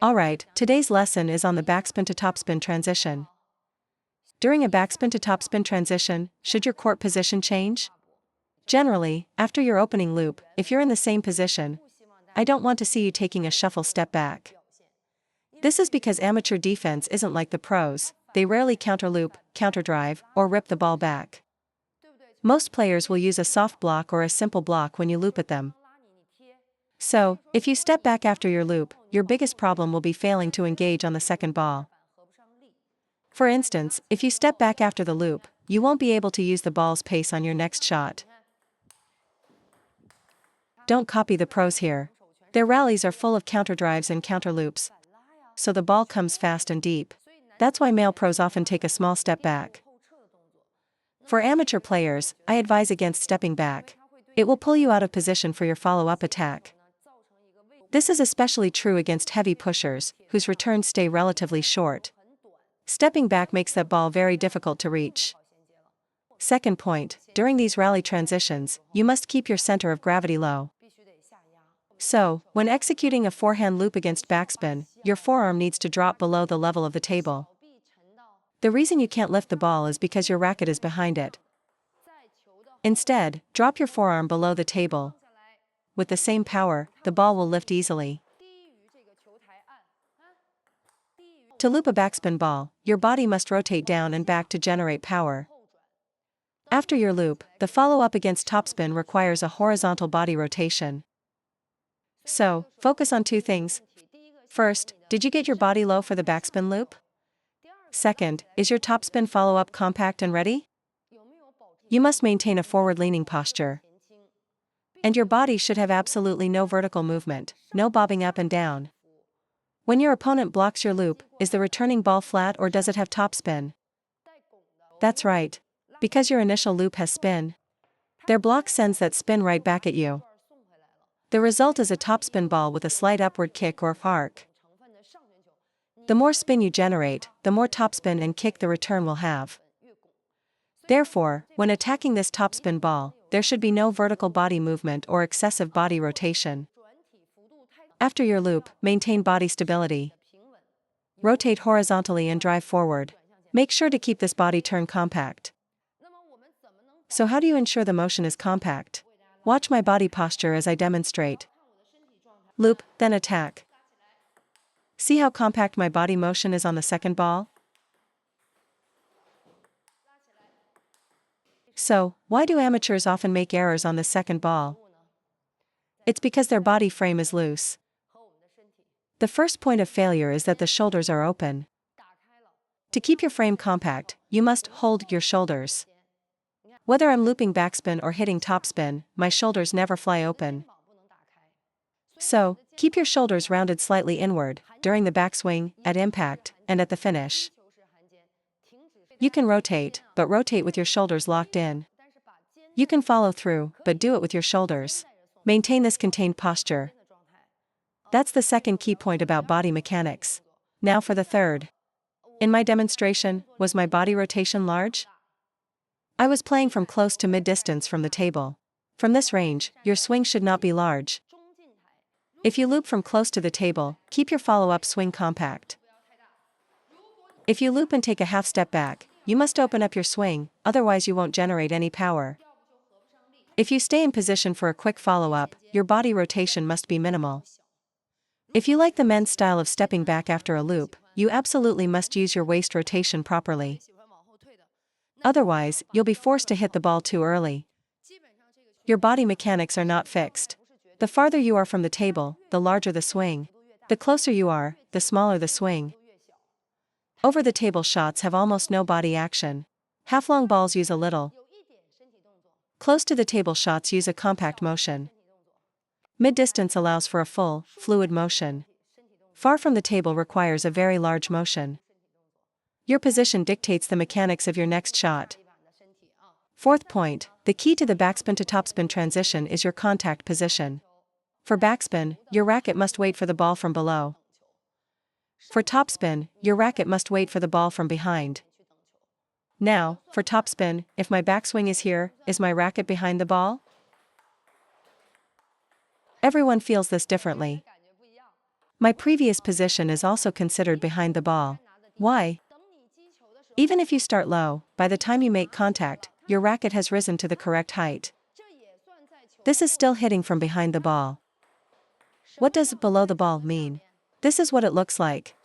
Alright, today's lesson is on the backspin to topspin transition. During a backspin to topspin transition, should your court position change? Generally, after your opening loop, if you're in the same position, I don't want to see you taking a shuffle step back. This is because amateur defense isn't like the pros, they rarely counterloop, counterdrive, or rip the ball back. Most players will use a soft block or a simple block when you loop at them. So, if you step back after your loop, your biggest problem will be failing to engage on the second ball. For instance, if you step back after the loop, you won't be able to use the ball's pace on your next shot. Don't copy the pros here. Their rallies are full of counterdrives and counterloops, so the ball comes fast and deep. That's why male pros often take a small step back. For amateur players, I advise against stepping back. It will pull you out of position for your follow-up attack. This is especially true against heavy pushers, whose returns stay relatively short. Stepping back makes that ball very difficult to reach. Second point, during these rally transitions, you must keep your center of gravity low. So, when executing a forehand loop against backspin, your forearm needs to drop below the level of the table. The reason you can't lift the ball is because your racket is behind it. Instead, drop your forearm below the table. With the same power, the ball will lift easily. To loop a backspin ball, your body must rotate down and back to generate power. After your loop, the follow-up against topspin requires a horizontal body rotation. So, focus on two things. First, did you get your body low for the backspin loop? Second, is your topspin follow-up compact and ready? You must maintain a forward-leaning posture. And your body should have absolutely no vertical movement, no bobbing up and down. When your opponent blocks your loop, is the returning ball flat or does it have topspin? That's right. Because your initial loop has spin. Their block sends that spin right back at you. The result is a topspin ball with a slight upward kick or arc. The more spin you generate, the more topspin and kick the return will have. Therefore, when attacking this topspin ball, there should be no vertical body movement or excessive body rotation. After your loop, maintain body stability. Rotate horizontally and drive forward. Make sure to keep this body turn compact. So how do you ensure the motion is compact? Watch my body posture as I demonstrate. Loop, then attack. See how compact my body motion is on the second ball? So, why do amateurs often make errors on the second ball? It's because their body frame is loose. The first point of failure is that the shoulders are open. To keep your frame compact, you must hold your shoulders. Whether I'm looping backspin or hitting topspin, my shoulders never fly open. So, keep your shoulders rounded slightly inward, during the backswing, at impact, and at the finish. You can rotate, but rotate with your shoulders locked in. You can follow through, but do it with your shoulders. Maintain this contained posture. That's the second key point about body mechanics. Now for the third. In my demonstration, was my body rotation large? I was playing from close to mid-distance from the table. From this range, your swing should not be large. If you loop from close to the table, keep your follow-up swing compact. If you loop and take a half step back, you must open up your swing, otherwise you won't generate any power. If you stay in position for a quick follow-up, your body rotation must be minimal. If you like the men's style of stepping back after a loop, you absolutely must use your waist rotation properly. Otherwise, you'll be forced to hit the ball too early. Your body mechanics are not fixed. The farther you are from the table, the larger the swing. The closer you are, the smaller the swing. Over-the-table shots have almost no body action. Half-long balls use a little. Close-to-the-table shots use a compact motion. Mid-distance allows for a full, fluid motion. Far from the table requires a very large motion. Your position dictates the mechanics of your next shot. Fourth point, the key to the backspin to topspin transition is your contact position. For backspin, your racket must wait for the ball from below. For topspin, your racket must wait for the ball from behind. Now, for topspin, if my backswing is here, is my racket behind the ball? Everyone feels this differently. My previous position is also considered behind the ball. Why? Even if you start low, by the time you make contact, your racket has risen to the correct height. This is still hitting from behind the ball. What does below the ball mean? This is what it looks like.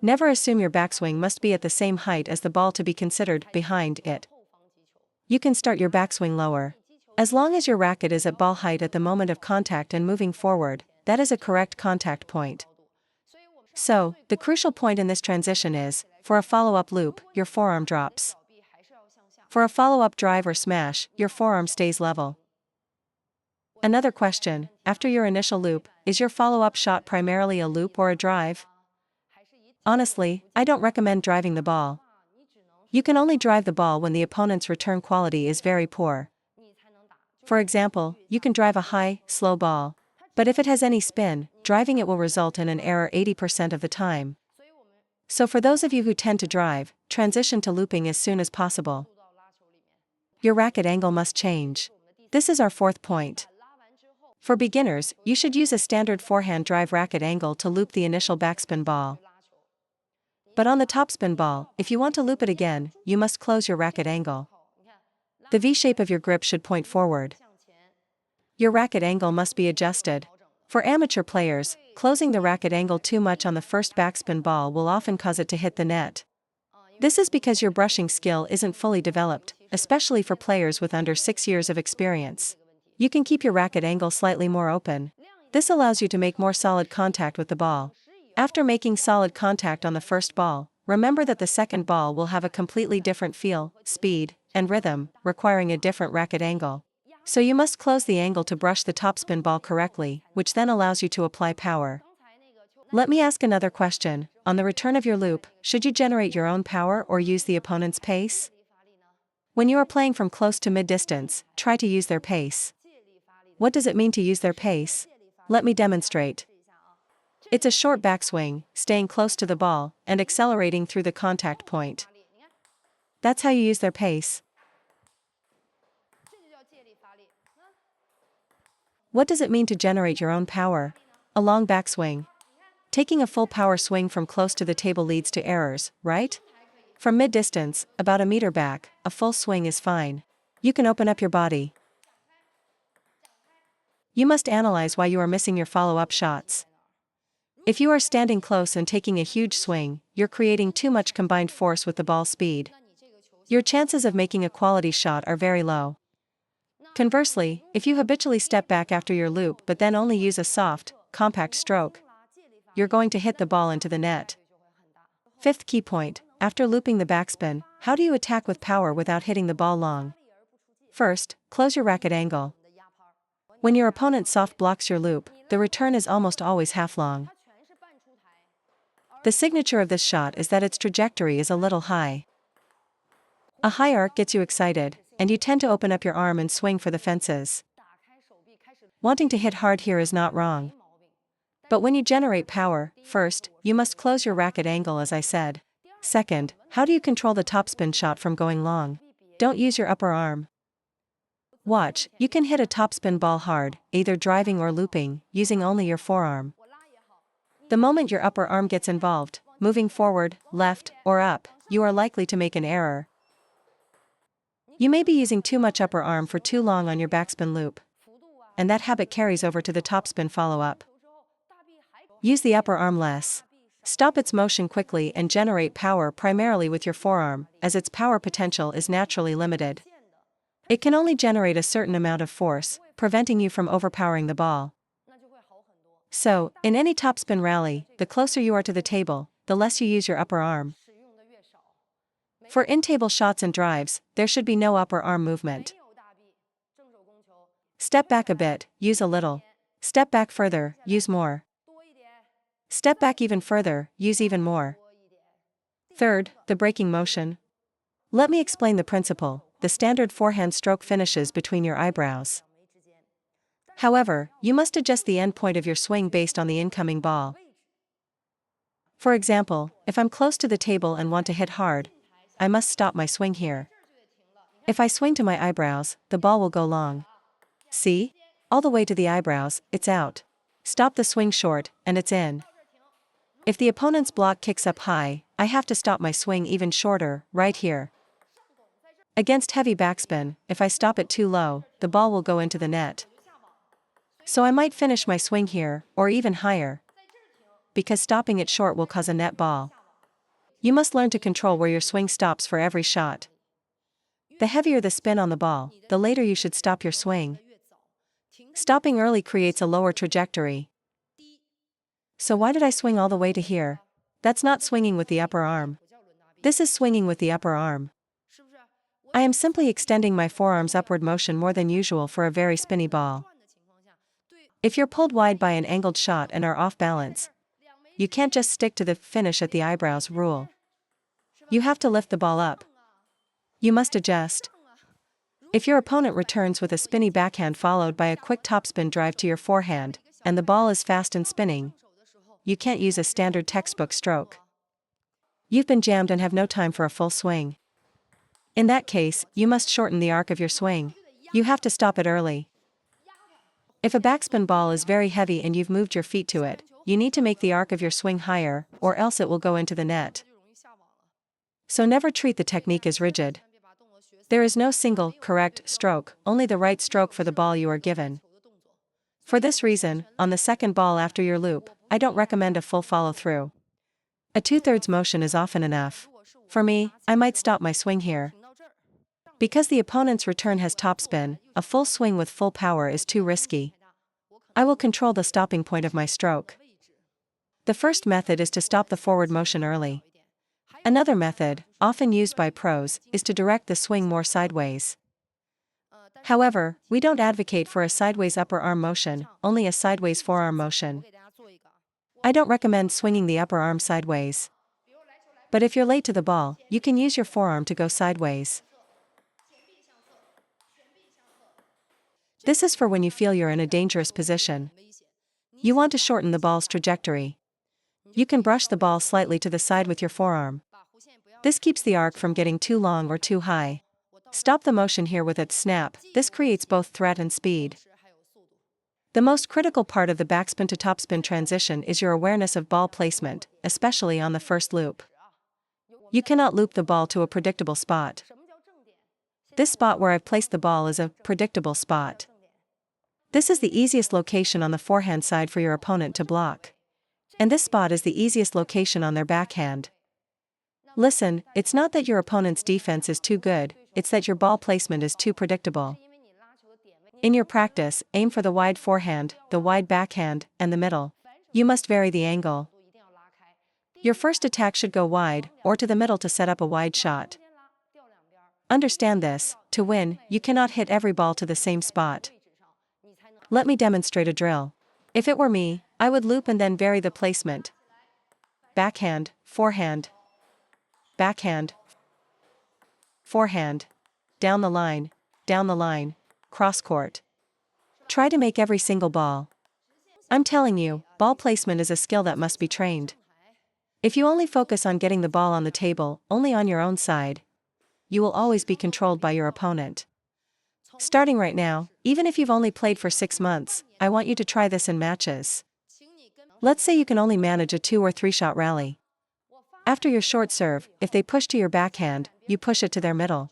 Never assume your backswing must be at the same height as the ball to be considered behind it. You can start your backswing lower. As long as your racket is at ball height at the moment of contact and moving forward, that is a correct contact point. So, the crucial point in this transition is, for a follow-up loop, your forearm drops. For a follow-up drive or smash, your forearm stays level. Another question, after your initial loop, is your follow-up shot primarily a loop or a drive? Honestly, I don't recommend driving the ball. You can only drive the ball when the opponent's return quality is very poor. For example, you can drive a high, slow ball. But if it has any spin, driving it will result in an error 80% of the time. So for those of you who tend to drive, transition to looping as soon as possible. Your racket angle must change. This is our fourth point. For beginners, you should use a standard forehand drive racket angle to loop the initial backspin ball. But on the topspin ball, if you want to loop it again, you must close your racket angle. The V shape of your grip should point forward. Your racket angle must be adjusted. For amateur players, closing the racket angle too much on the first backspin ball will often cause it to hit the net. This is because your brushing skill isn't fully developed, especially for players with under 6 years of experience. You can keep your racket angle slightly more open. This allows you to make more solid contact with the ball. After making solid contact on the first ball, remember that the second ball will have a completely different feel, speed, and rhythm, requiring a different racket angle. So you must close the angle to brush the topspin ball correctly, which then allows you to apply power. Let me ask another question. On the return of your loop, should you generate your own power or use the opponent's pace? When you are playing from close to mid-distance, try to use their pace. What does it mean to use their pace? Let me demonstrate. It's a short backswing, staying close to the ball, and accelerating through the contact point. That's how you use their pace. What does it mean to generate your own power? A long backswing. Taking a full power swing from close to the table leads to errors, right? From mid-distance, about a meter back, a full swing is fine. You can open up your body. You must analyze why you are missing your follow-up shots. If you are standing close and taking a huge swing, you're creating too much combined force with the ball speed. Your chances of making a quality shot are very low. Conversely, if you habitually step back after your loop but then only use a soft, compact stroke, you're going to hit the ball into the net. Fifth key point, after looping the backspin, how do you attack with power without hitting the ball long? First, close your racket angle. When your opponent soft blocks your loop, the return is almost always half long. The signature of this shot is that its trajectory is a little high. A high arc gets you excited, and you tend to open up your arm and swing for the fences. Wanting to hit hard here is not wrong. But when you generate power, first, you must close your racket angle as I said. Second, how do you control the topspin shot from going long? Don't use your upper arm. Watch, you can hit a topspin ball hard, either driving or looping, using only your forearm. The moment your upper arm gets involved, moving forward, left, or up, you are likely to make an error. You may be using too much upper arm for too long on your backspin loop. And that habit carries over to the topspin follow-up. Use the upper arm less. Stop its motion quickly and generate power primarily with your forearm, as its power potential is naturally limited. It can only generate a certain amount of force, preventing you from overpowering the ball. So, in any topspin rally, the closer you are to the table, the less you use your upper arm. For in-table shots and drives, there should be no upper arm movement. Step back a bit, use a little. Step back further, use more. Step back even further, use even more. Third, the breaking motion. Let me explain the principle. The standard forehand stroke finishes between your eyebrows. However, you must adjust the end point of your swing based on the incoming ball. For example, if I'm close to the table and want to hit hard, I must stop my swing here. If I swing to my eyebrows, the ball will go long. See? All the way to the eyebrows, it's out. Stop the swing short, and it's in. If the opponent's block kicks up high, I have to stop my swing even shorter, right here. Against heavy backspin, if I stop it too low, the ball will go into the net. So I might finish my swing here, or even higher, because stopping it short will cause a net ball. You must learn to control where your swing stops for every shot. The heavier the spin on the ball, the later you should stop your swing. Stopping early creates a lower trajectory. So why did I swing all the way to here? That's not swinging with the upper arm. This is swinging with the upper arm. I am simply extending my forearm's upward motion more than usual for a very spinny ball. If you're pulled wide by an angled shot and are off balance, you can't just stick to the finish at the eyebrows rule. You have to lift the ball up. You must adjust. If your opponent returns with a spinny backhand followed by a quick topspin drive to your forehand, and the ball is fast and spinning, you can't use a standard textbook stroke. You've been jammed and have no time for a full swing. In that case, you must shorten the arc of your swing. You have to stop it early. If a backspin ball is very heavy and you've moved your feet to it, you need to make the arc of your swing higher, or else it will go into the net. So never treat the technique as rigid. There is no single, correct stroke, only the right stroke for the ball you are given. For this reason, on the second ball after your loop, I don't recommend a full follow-through. A 2/3 motion is often enough. For me, I might stop my swing here. Because the opponent's return has topspin, a full swing with full power is too risky. I will control the stopping point of my stroke. The first method is to stop the forward motion early. Another method, often used by pros, is to direct the swing more sideways. However, we don't advocate for a sideways upper arm motion, only a sideways forearm motion. I don't recommend swinging the upper arm sideways. But if you're late to the ball, you can use your forearm to go sideways. This is for when you feel you're in a dangerous position. You want to shorten the ball's trajectory. You can brush the ball slightly to the side with your forearm. This keeps the arc from getting too long or too high. Stop the motion here with a snap. This creates both threat and speed. The most critical part of the backspin to topspin transition is your awareness of ball placement, especially on the first loop. You cannot loop the ball to a predictable spot. This spot where I've placed the ball is a predictable spot. This is the easiest location on the forehand side for your opponent to block. And this spot is the easiest location on their backhand. Listen, it's not that your opponent's defense is too good, it's that your ball placement is too predictable. In your practice, aim for the wide forehand, the wide backhand, and the middle. You must vary the angle. Your first attack should go wide, or to the middle to set up a wide shot. Understand this, to win, you cannot hit every ball to the same spot. Let me demonstrate a drill. If it were me, I would loop and then vary the placement. Backhand, forehand. Backhand. Forehand. Down the line, cross court. Try to make every single ball. I'm telling you, ball placement is a skill that must be trained. If you only focus on getting the ball on the table, only on your own side, you will always be controlled by your opponent. Starting right now, even if you've only played for 6 months, I want you to try this in matches. Let's say you can only manage a 2 or 3 shot rally. After your short serve, if they push to your backhand, you push it to their middle.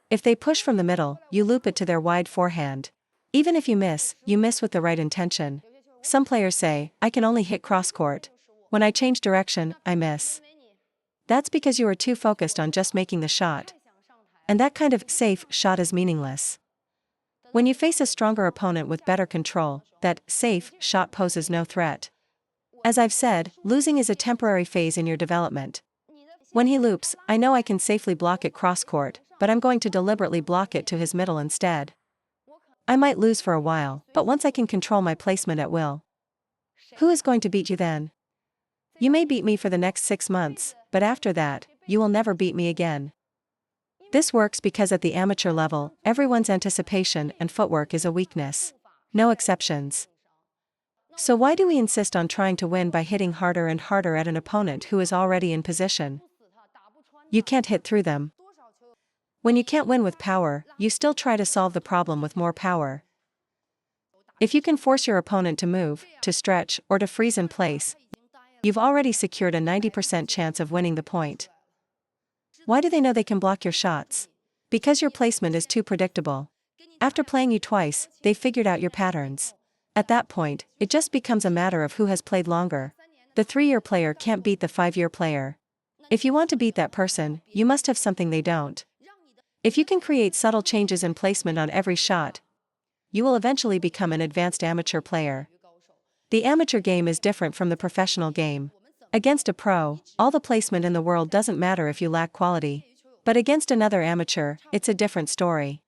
If they push from the middle, you loop it to their wide forehand. Even if you miss with the right intention. Some players say, I can only hit cross court. When I change direction, I miss. That's because you are too focused on just making the shot. And that kind of safe shot is meaningless. When you face a stronger opponent with better control, that safe shot poses no threat. As I've said, losing is a temporary phase in your development. When he loops, I know I can safely block it cross court, but I'm going to deliberately block it to his middle instead. I might lose for a while, but once I can control my placement at will. Who is going to beat you then? You may beat me for the next 6 months, but after that, you will never beat me again. This works because at the amateur level, everyone's anticipation and footwork is a weakness. No exceptions. So why do we insist on trying to win by hitting harder and harder at an opponent who is already in position? You can't hit through them. When you can't win with power, you still try to solve the problem with more power. If you can force your opponent to move, to stretch, or to freeze in place, you've already secured a 90% chance of winning the point. Why do they know they can block your shots? Because your placement is too predictable. After playing you twice, they've figured out your patterns. At that point, it just becomes a matter of who has played longer. The 3-year player can't beat the 5-year player. If you want to beat that person, you must have something they don't. If you can create subtle changes in placement on every shot, you will eventually become an advanced amateur player. The amateur game is different from the professional game. Against a pro, all the placement in the world doesn't matter if you lack quality. But against another amateur, it's a different story.